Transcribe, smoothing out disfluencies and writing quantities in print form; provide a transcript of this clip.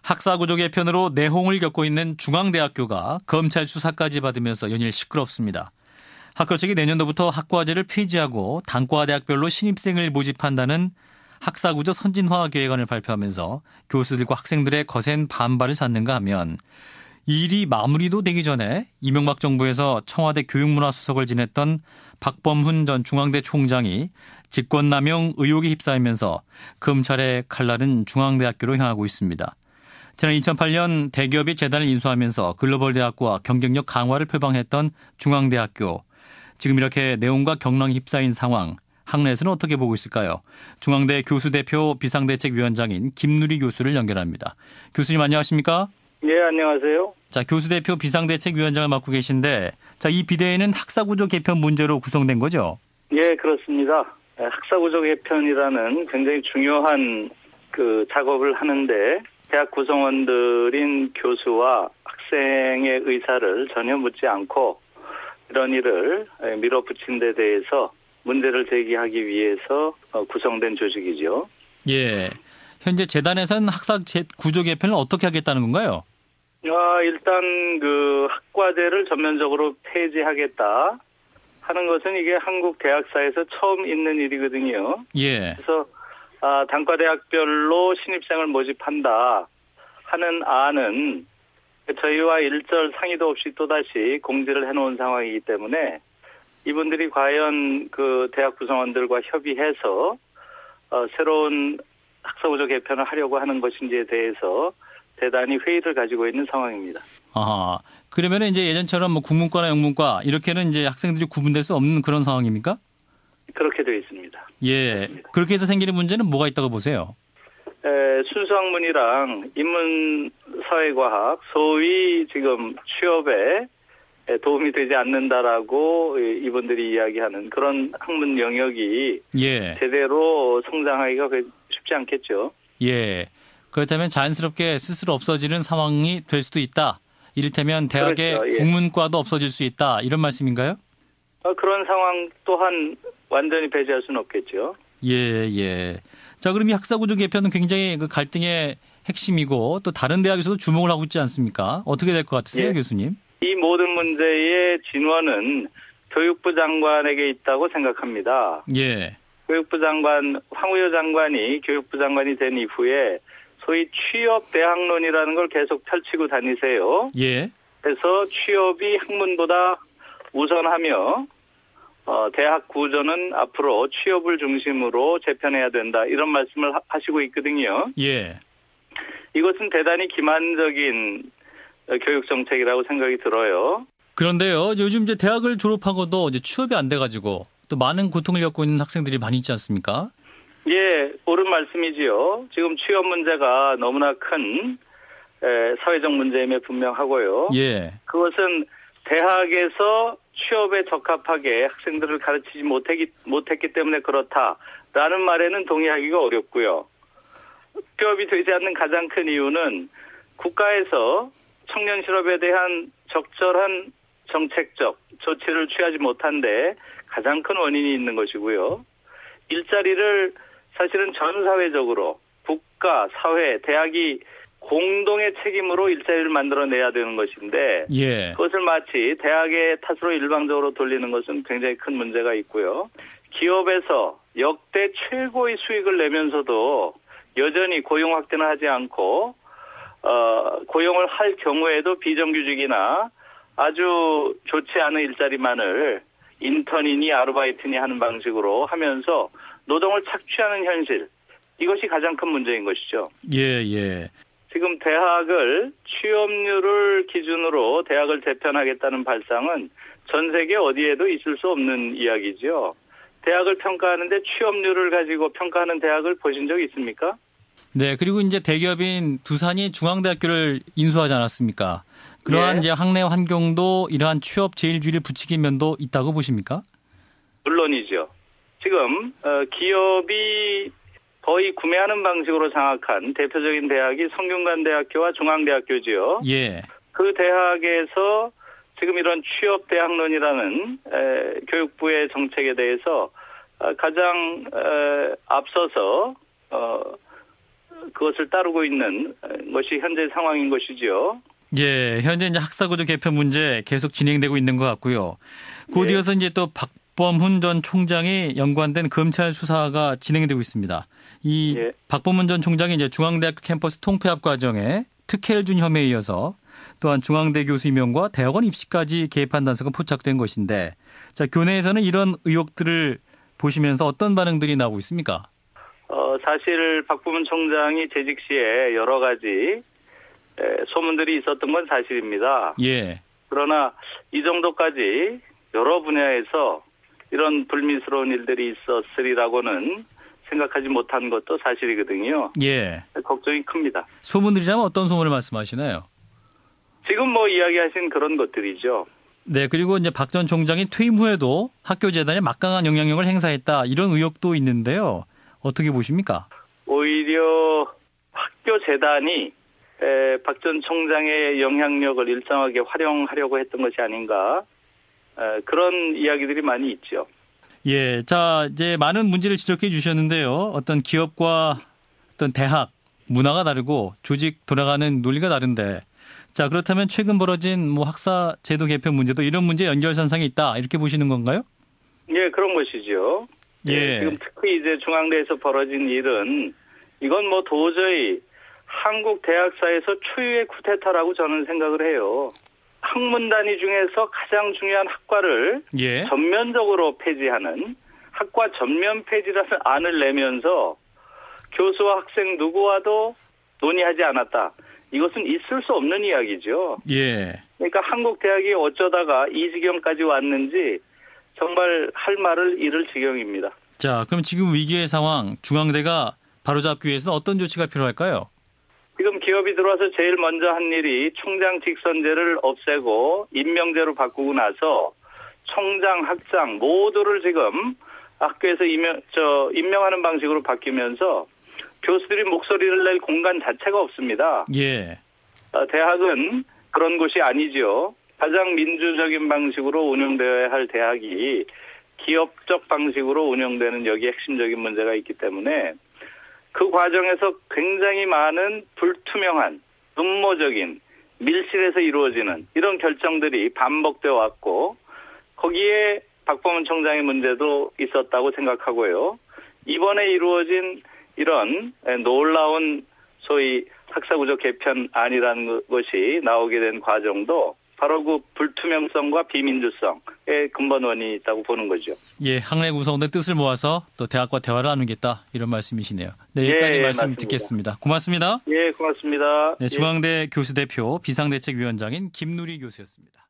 학사구조 개편으로 내홍을 겪고 있는 중앙대학교가 검찰 수사까지 받으면서 연일 시끄럽습니다. 학교 측이 내년도부터 학과제를 폐지하고 단과대학별로 신입생을 모집한다는 학사구조 선진화 계획안을 발표하면서 교수들과 학생들의 거센 반발을 샀는가 하면 이 일이 마무리도 되기 전에 이명박 정부에서 청와대 교육문화수석을 지냈던 박범훈 전 중앙대 총장이 직권남용 의혹에 휩싸이면서 검찰의 칼날은 중앙대학교로 향하고 있습니다. 지난 2008년 대기업이 재단을 인수하면서 글로벌 대학과 경쟁력 강화를 표방했던 중앙대학교. 지금 이렇게 내용과 경랑이 휩싸인 상황, 학내에서는 어떻게 보고 있을까요? 중앙대 교수대표 비상대책위원장인 김누리 교수를 연결합니다. 교수님 안녕하십니까? 네, 안녕하세요. 자, 교수대표 비상대책위원장을 맡고 계신데, 자, 이 비대위는 학사구조 개편 문제로 구성된 거죠? 예, 그렇습니다. 학사구조 개편이라는 굉장히 중요한 작업을 하는데 대학 구성원들인 교수와 학생의 의사를 전혀 묻지 않고 이런 일을 밀어붙인 데 대해서 문제를 제기하기 위해서 구성된 조직이죠. 예. 현재 재단에서는 학사 구조 개편을 어떻게 하겠다는 건가요? 일단 학과제를 전면적으로 폐지하겠다 하는 것은 이게 한국 대학사에서 처음 있는 일이거든요. 예. 그래서 단과대학별로 신입생을 모집한다 하는 안은 저희와 일절 상의도 없이 또다시 공지를 해놓은 상황이기 때문에 이분들이 과연 대학 구성원들과 협의해서 새로운 학사구조 개편을 하려고 하는 것인지에 대해서 대단히 회의를 가지고 있는 상황입니다. 아, 그러면 이제 예전처럼 국문과나 영문과 이렇게는 이제 학생들이 구분될 수 없는 그런 상황입니까? 그렇게 되어 있습니다. 예. 그렇습니다. 그렇게 해서 생기는 문제는 뭐가 있다고 보세요? 순수학문이랑 인문사회과학, 소위 지금 취업에 도움이 되지 않는다라고 이분들이 이야기하는 그런 학문 영역이 예. 제대로 성장하기가 쉽지 않겠죠. 예. 그렇다면 자연스럽게 스스로 없어지는 상황이 될 수도 있다. 이를테면 대학의 그렇죠. 예. 국문과도 없어질 수 있다. 이런 말씀인가요? 그런 상황 또한 완전히 배제할 수는 없겠죠. 예, 예. 자, 그럼 이 학사구조 개편은 굉장히 갈등의 핵심이고 또 다른 대학에서도 주목을 하고 있지 않습니까? 어떻게 될 것 같으세요, 예. 교수님? 이 모든 문제의 진원은 교육부 장관에게 있다고 생각합니다. 예. 교육부 장관, 황우여 장관이 교육부 장관이 된 이후에 소위 취업 대학론이라는 걸 계속 펼치고 다니세요. 예. 그래서 취업이 학문보다 우선하며 대학 구조는 앞으로 취업을 중심으로 재편해야 된다. 이런 말씀을 하시고 있거든요. 예. 이것은 대단히 기만적인 교육 정책이라고 생각이 들어요. 그런데요, 요즘 이제 대학을 졸업하고도 이제 취업이 안 돼가지고 또 많은 고통을 겪고 있는 학생들이 많이 있지 않습니까? 예, 옳은 말씀이지요. 지금 취업 문제가 너무나 큰 사회적 문제임에 분명하고요. 예. 그것은 대학에서 취업에 적합하게 학생들을 가르치지 못했기 때문에 그렇다라는 말에는 동의하기가 어렵고요. 취업이 되지 않는 가장 큰 이유는 국가에서 청년 실업에 대한 적절한 정책적 조치를 취하지 못한 데 가장 큰 원인이 있는 것이고요. 일자리를 사실은 전 사회적으로 국가, 사회, 대학이 공동의 책임으로 일자리를 만들어내야 되는 것인데 예. 그것을 마치 대학의 탓으로 일방적으로 돌리는 것은 굉장히 큰 문제가 있고요. 기업에서 역대 최고의 수익을 내면서도 여전히 고용 확대는 하지 않고 고용을 할 경우에도 비정규직이나 아주 좋지 않은 일자리만을 인턴이니 아르바이트니 하는 방식으로 하면서 노동을 착취하는 현실, 이것이 가장 큰 문제인 것이죠. 예, 예. 지금 대학을 취업률을 기준으로 대학을 재편하겠다는 발상은 전 세계 어디에도 있을 수 없는 이야기죠. 대학을 평가하는데 취업률을 가지고 평가하는 대학을 보신 적 있습니까? 네, 그리고 이제 대기업인 두산이 중앙대학교를 인수하지 않았습니까? 그러한 예. 이제 학내 환경도 이러한 취업 제일주의를 부추긴 면도 있다고 보십니까? 물론이죠. 지금 기업이 거의 구매하는 방식으로 장악한 대표적인 대학이 성균관대학교와 중앙대학교지요. 예. 그 대학에서 지금 이런 취업 대학론이라는 교육부의 정책에 대해서 가장 앞서서 그것을 따르고 있는 것이 현재 상황인 것이죠. 예, 현재 이제 학사구조 개편 문제 계속 진행되고 있는 것 같고요. 곧 이어서 이제 또 박범훈 전 총장이 연관된 검찰 수사가 진행되고 있습니다. 이 박범훈 전 총장이 이제 중앙대학교 캠퍼스 통폐합 과정에 특혜를 준 혐의에 이어서 또한 중앙대 교수 임용과 대학원 입시까지 개입한 단서가 포착된 것인데, 자, 교내에서는 이런 의혹들을 보시면서 어떤 반응들이 나오고 있습니까? 사실 박범훈 총장이 재직 시에 여러 가지 소문들이 있었던 건 사실입니다. 예. 그러나 이 정도까지 여러 분야에서 이런 불미스러운 일들이 있었으리라고는 생각하지 못한 것도 사실이거든요. 예. 걱정이 큽니다. 소문들이라면 어떤 소문을 말씀하시나요? 지금 뭐 이야기하신 그런 것들이죠. 네, 그리고 이제 박 전 총장이 퇴임 후에도 학교 재단에 막강한 영향력을 행사했다, 이런 의혹도 있는데요. 어떻게 보십니까? 오히려 학교 재단이 박 전 총장의 영향력을 일정하게 활용하려고 했던 것이 아닌가, 그런 이야기들이 많이 있죠. 예, 자, 이제 많은 문제를 지적해 주셨는데요. 어떤 기업과 어떤 대학, 문화가 다르고 조직 돌아가는 논리가 다른데, 자, 그렇다면 최근 벌어진 뭐 학사 제도 개편 문제도 이런 문제 연결선상에 있다, 이렇게 보시는 건가요? 예, 그런 것이죠. 예. 지금 특히 이제 중앙대에서 벌어진 일은 이건 뭐 도저히 한국 대학사에서 초유의 쿠데타라고 저는 생각을 해요. 학문 단위 중에서 가장 중요한 학과를 전면적으로 폐지하는 학과 전면 폐지라는 안을 내면서 교수와 학생 누구와도 논의하지 않았다. 이것은 있을 수 없는 이야기죠. 예. 그러니까 한국 대학이 어쩌다가 이 지경까지 왔는지 정말 할 말을 잃을 지경입니다. 자, 그럼 지금 위기의 상황, 중앙대가 바로잡기 위해서는 어떤 조치가 필요할까요? 지금 기업이 들어와서 제일 먼저 한 일이 총장 직선제를 없애고 임명제로 바꾸고 나서 총장, 학장 모두를 지금 학교에서 임명하는 방식으로 바뀌면서 교수들이 목소리를 낼 공간 자체가 없습니다. 예. 대학은 그런 곳이 아니죠. 가장 민주적인 방식으로 운영되어야 할 대학이 기업적 방식으로 운영되는 여기 핵심적인 문제가 있기 때문에 그 과정에서 굉장히 많은 불투명한, 음모적인, 밀실에서 이루어지는 이런 결정들이 반복되어 왔고, 거기에 박범훈 총장의 문제도 있었다고 생각하고요. 이번에 이루어진 이런 놀라운 소위 학사구조 개편안이라는 것이 나오게 된 과정도 바로 그 불투명성과 비민주성의 근본원이 있다고 보는 거죠. 예, 학내 구성원의 뜻을 모아서 또 대학과 대화를 나누겠다, 이런 말씀이시네요. 네, 여기까지 말씀 맞습니다. 듣겠습니다. 고맙습니다. 예, 고맙습니다. 네, 중앙대 교수대표 비상대책위원장인 김누리 교수였습니다.